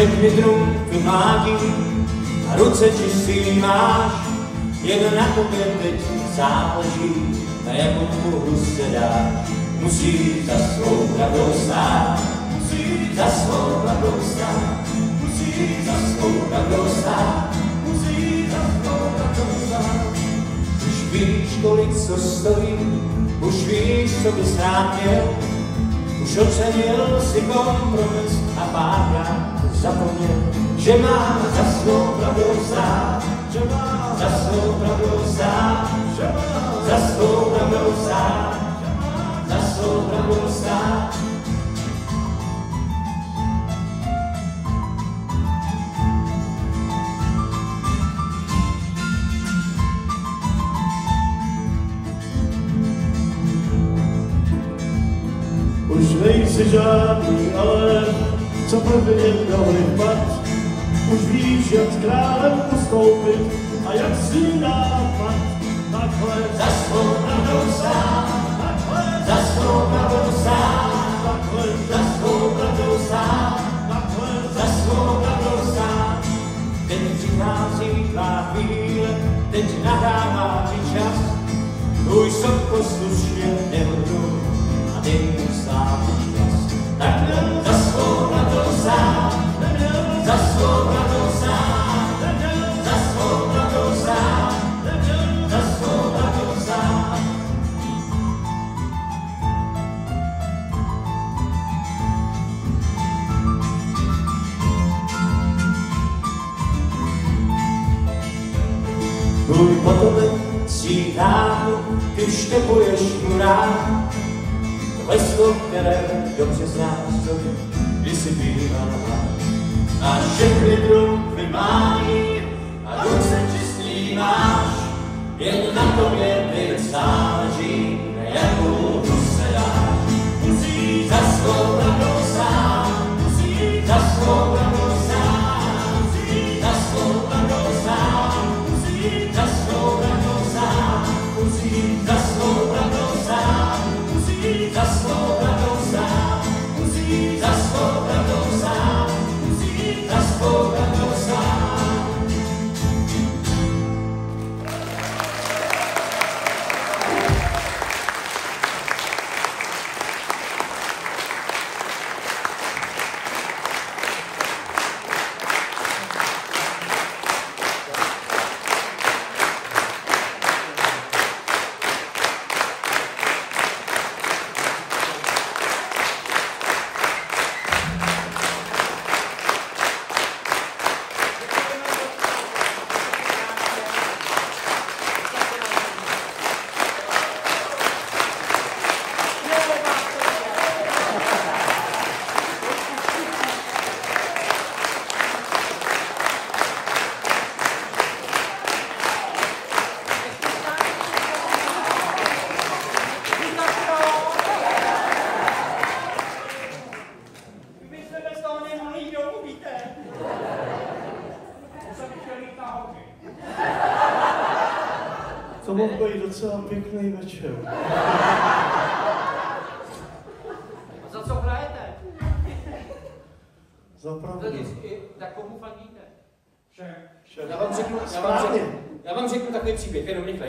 všechny trumfy mládí a ruce čistý máš, jen na tobě teď záleží, na jakou hru se dáš. Musíš za svou pravdou stát, musíš za svou pravdou stát, musíš za svou pravdou stát, musíš za svou pravdou stát. Už víš, kolik co stojí, už víš, co bys rád měl, už ocenil si kompromis a párkrát zapomněl, že má za svou pravdou stát, že má za svou pravdou stát, že má za svou pravdou stát, za svou pravdou stát. Už nejsi žádný, ale co prvně dali pat. Už víš, jak s králem postoupit a jak s ním nápad. Takhle za svou pravdou stát, takhle za svou pravdou stát, takhle za svou pravdou stát, takhle za svou pravdou stát. Teď přichází tvá chvíle, teď nahrává ti čas, tvůj sok poslušně nehodnou a dej mu slávný čas. Takhle za svou pravdou stát, za svou pravdou stát, za svou pravdou stát, za svou pravdou stát. Tvůj potomek cítá, ty štěpuješ mu rád, leslo, které dobře znáš sobě, kdy jsi býval hlad. A všechny trumfy mání a ruce čistý máš, jen na tobě teď záleží, na jakou hru se dáš. Musíš za svou pravdou stát, musíš za svou pravdou stát, musíš za svou pravdou stát, musíš za svou pravdou stát, musíš za svou pravdou stát, musíš za svou pravdou stát, musíš za svou pravdou stát, musíš za svou pravdou stát. To mohl být docela pěkný večer. Za co hrajete? Za pravdu. Tak komu fandíte? Všem. Já vám řeknu takový příběh, jenom rychle.